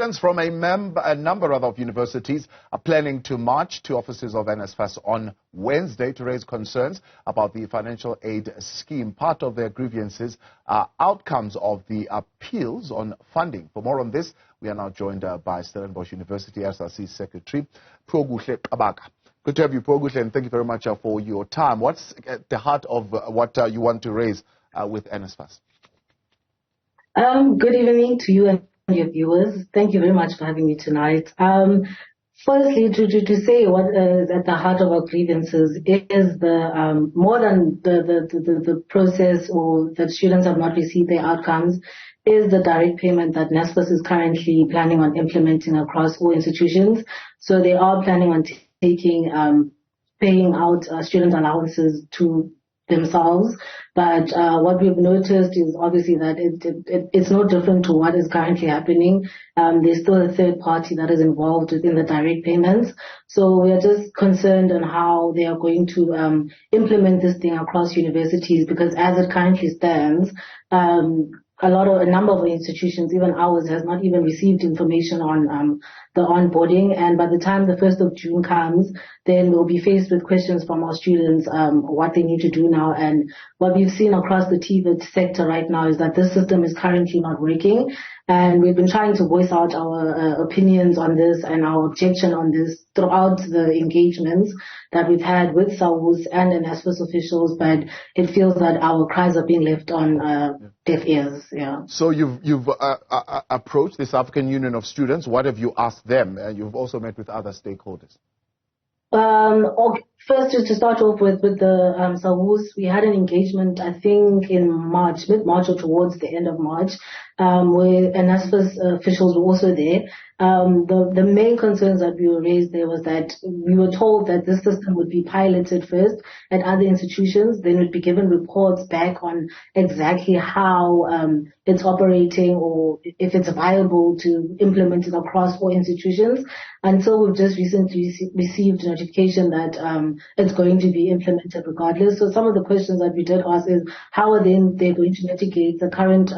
Students from a number of universities are planning to march to offices of NSFAS on Wednesday to raise concerns about the financial aid scheme. Part of their grievances are outcomes of the appeals on funding. For more on this, we are now joined by Stellenbosch University SRC Secretary Phiwokuhle Qabaka. Good to have you, Phiwokuhle, and thank you very much for your time. What's at the heart of what you want to raise with NSFAS? Good evening to you and your viewers. Thank you very much for having me tonight. Firstly, to say what is at the heart of our grievances is the more than the process or that students have not received their outcomes, is the direct payment that NSFAS is currently planning on implementing across all institutions. So they are planning on paying out student allowances to themselves, but what we've noticed is obviously that it's no different to what is currently happening. There's still a third party that is involved within the direct payments, so we are just concerned on how they are going to implement this thing across universities, because as it currently stands, a number of institutions, even ours, has not even received information on the onboarding, and by the time the 1st of June comes, then we'll be faced with questions from our students, what they need to do now. And what we've seen across the TVET sector right now is that this system is currently not working, and we've been trying to voice out our opinions on this and our objection on this throughout the engagements that we've had with SAWUS and NSFAS officials, but it feels that our cries are being left on deaf ears. Yeah. So you've approached the South African Union of Students. What have you asked them? You've also met with other stakeholders. First, to start off with the SAWUS, we had an engagement, I think, in March, mid-March or towards the end of March, where NSFAS officials were also there. The main concerns that we were raised there was that we were told that this system would be piloted first at other institutions, then would be given reports back on exactly how it's operating or if it's viable to implement it across all institutions. Until we've just recently received notification that it's going to be implemented regardless. So some of the questions that we did ask is how are they going to mitigate the current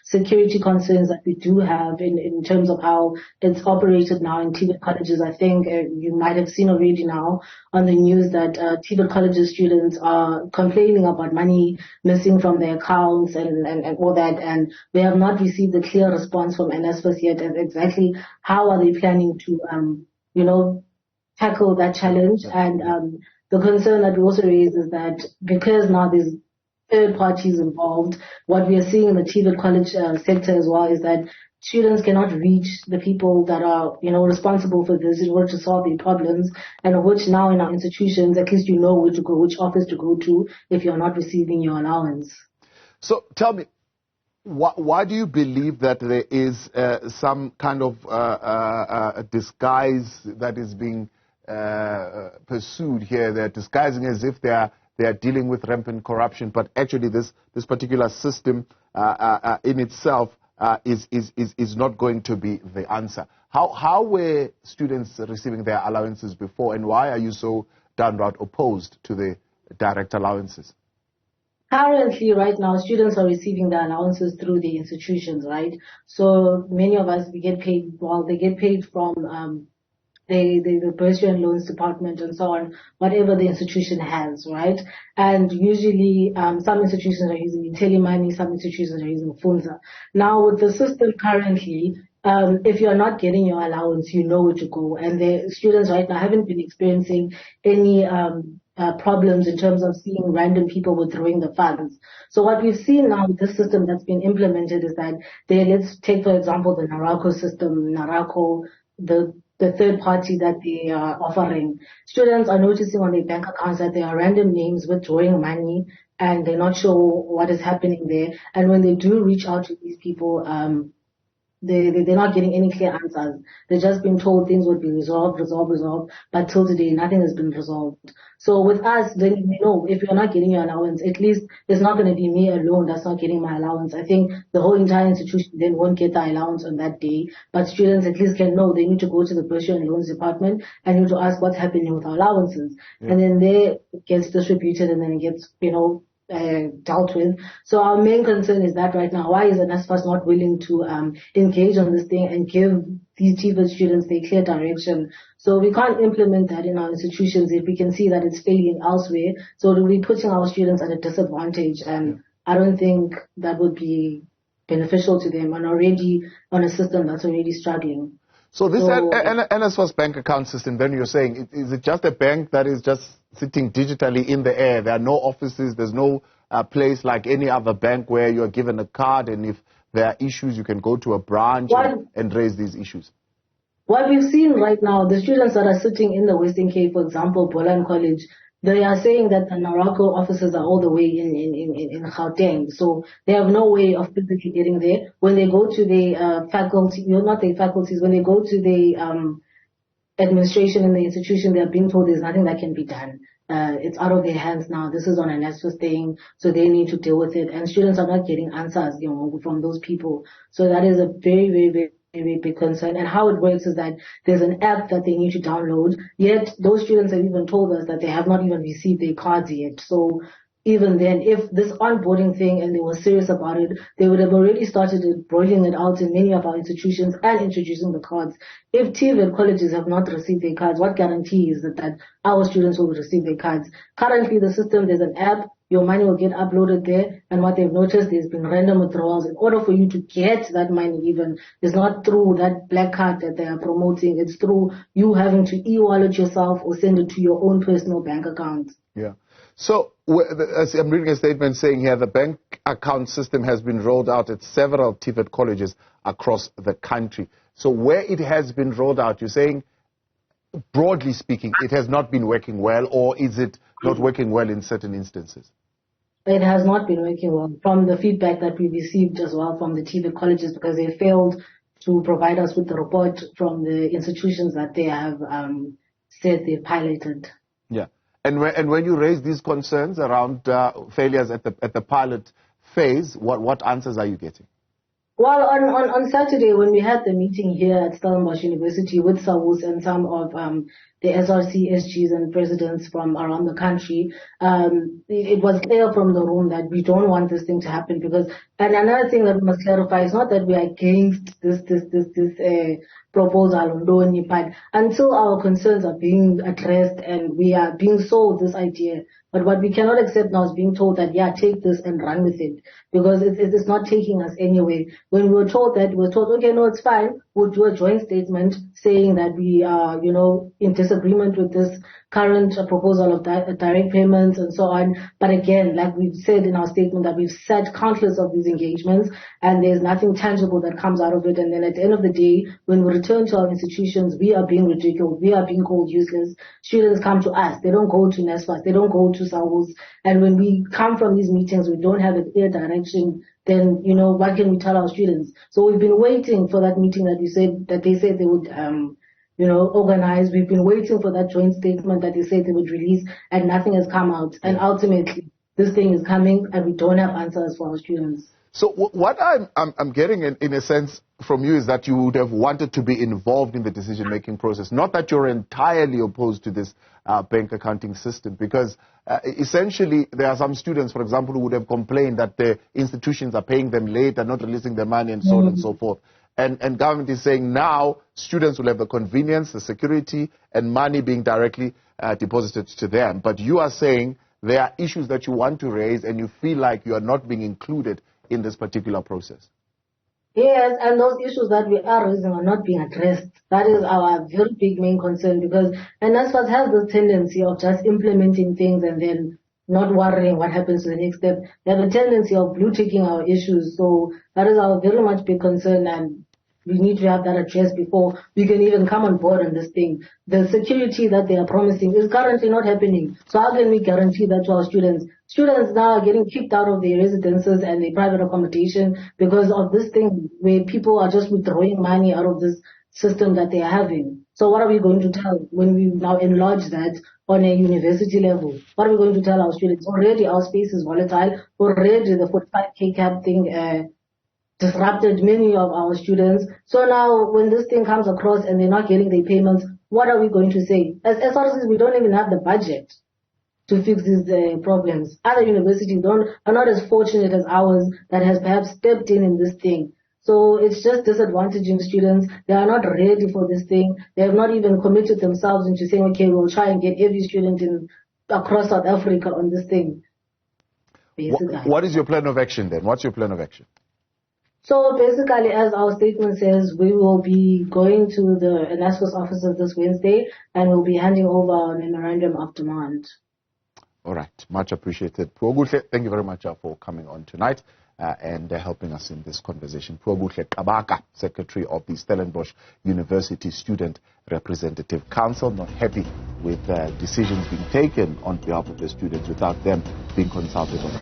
security concerns that we do have in terms of how it's operated now in TVET colleges. I think you might have seen already now on the news that TVET colleges students are complaining about money missing from their accounts and all that, and we have not received a clear response from NSFAS yet as exactly how are they planning to tackle that challenge. And the concern that we also raise is that because now there's third parties involved, what we are seeing in the TVET college sector as well is that students cannot reach the people that are, responsible for this in order to solve their problems, and which now in our institutions, at least you know where to go, which office to go to if you're not receiving your allowance. So tell me, why do you believe that there is some kind of disguise that is being pursued here? They're disguising as if they are dealing with rampant corruption, but actually this particular system in itself is not going to be the answer. How were students receiving their allowances before, and why are you so downright opposed to the direct allowances? Currently, right now, students are receiving their allowances through the institutions, right? So many of us, we get paid, they get paid from the bursary and loans department and so on, whatever the institution has, right? And usually, some institutions are using IntelliMoney, some institutions are using Funza. Now, with the system currently, if you're not getting your allowance, you know where to go. And the students right now haven't been experiencing any problems in terms of seeing random people withdrawing the funds. So what we've seen now with this system that's been implemented is that let's take, for example, the Narako system, the third party that they are offering. Students are noticing on their bank accounts that there are random names withdrawing money, and they're not sure what is happening there. And when they do reach out to these people, they're not getting any clear answers. They're just being told things would be resolved, but till today, nothing has been resolved. So with us, then we know if you're not getting your allowance, at least it's not going to be me alone that's not getting my allowance. I think the whole entire institution then won't get the allowance on that day, but students at least can know they need to go to the bursary and loans department and need to ask what's happening with our allowances. Yeah. And then there it gets distributed, and then it gets, dealt with. So our main concern is that right now, why is NSFAS not willing to engage on this thing and give these TVET students their clear direction? So we can't implement that in our institutions if we can see that it's failing elsewhere. So we'll be putting our students at a disadvantage, and I don't think that would be beneficial to them and already on a system that's already struggling. So this NSFAS bank account system, then you're saying, is it just a bank that is just sitting digitally in the air? There are no offices, there's no place like any other bank where you're given a card, and if there are issues, you can go to a branch and raise these issues? What we've seen right now, the students that are sitting in the Western Cape, for example, Boland College, they are saying that the Narako offices are all the way in Gauteng, so they have no way of physically getting there. When they go to the faculty, not the faculties, when they go to the administration in the institution, they are being told there's nothing that can be done. It's out of their hands now. This is on an NSFAS thing, so they need to deal with it. And students are not getting answers, from those people. So that is a very, very, very big concern. And how it works is that there's an app that they need to download, yet those students have even told us that they have not even received their cards yet. So even then, if this onboarding thing and they were serious about it, they would have already started rolling it out in many of our institutions and introducing the cards. If TVET colleges have not received their cards, what guarantee is that our students will receive their cards? Currently, the system, there's an app, your money will get uploaded there, and what they've noticed, there's been random withdrawals. In order for you to get that money even, it's not through that black card that they are promoting, it's through you having to e-wallet yourself or send it to your own personal bank account. Yeah. So, as I'm reading a statement saying here, the bank account system has been rolled out at several TVET colleges across the country. So where it has been rolled out, you're saying, broadly speaking, it has not been working well, or is it not working well in certain instances? It has not been working well, from the feedback that we received as well from the TVET colleges, because they failed to provide us with the report from the institutions that they have said they piloted. Yeah. And when you raise these concerns around failures at the pilot phase, what answers are you getting? Well, on Saturday, when we had the meeting here at Stellenbosch University with SAWUS and some of the SRC SGs and presidents from around the country, it was clear from the room that we don't want this thing to happen, because, and another thing that we must clarify is not that we are against this proposal, but until our concerns are being addressed and we are being sold this idea. But what we cannot accept now is being told that, yeah, take this and run with it, because it is not taking us anywhere. When we were told that, we were told, okay, no, it's fine. We'll do a joint statement saying that we are, in disagreement with this current proposal of direct payments and so on. But again, like we've said in our statement, that we've set countless of these engagements and there's nothing tangible that comes out of it. And then at the end of the day, when we return to our institutions, we are being ridiculed. We are being called useless. Students come to us. They don't go to NSFAS. They don't go to SAWUS. And when we come from these meetings, we don't have a clear direction. Then, what can we tell our students? So we've been waiting for that meeting that they said they would, organize. We've been waiting for that joint statement that they said they would release, and nothing has come out. And ultimately, this thing is coming, and we don't have answers for our students. So what I'm getting in a sense from you is that you would have wanted to be involved in the decision-making process, not that you're entirely opposed to this bank accounting system, because essentially there are some students, for example, who would have complained that the institutions are paying them late and not releasing their money and so on and so forth. And government is saying now students will have the convenience, the security, and money being directly deposited to them. But you are saying there are issues that you want to raise and you feel like you are not being included in this particular process. Yes, and those issues that we are raising are not being addressed. That is our very big main concern, because NSFAS has this tendency of just implementing things and then not worrying what happens to the next step. They have a tendency of blue-ticking our issues. So that is our very much big concern, and we need to have that addressed before we can even come on board on this thing. The security that they are promising is currently not happening. So how can we guarantee that to our students? Students now are getting kicked out of their residences and their private accommodation because of this thing where people are just withdrawing money out of this system that they are having. So what are we going to tell when we now enlarge that on a university level? What are we going to tell our students? Already our space is volatile. Already the 45K cap thing disrupted many of our students. So now when this thing comes across and they're not getting their payments, what are we going to say? As SRCs, we don't even have the budget. to fix these problems. Other universities are not as fortunate as ours that has perhaps stepped in this thing. So it's just disadvantaging students. They are not ready for this thing. They have not even committed themselves into saying, okay, we'll try and get every student across South Africa on this thing. What is your plan of action then? What's your plan of action? So basically, as our statement says, we will be going to the NSFAS offices this Wednesday, and we'll be handing over a memorandum of demand. All right. Much appreciated. Phiwokuhle, thank you very much for coming on tonight and helping us in this conversation. Phiwokuhle Qabaka, Secretary of the Stellenbosch University Student Representative Council, not happy with decisions being taken on behalf of the students without them being consulted on.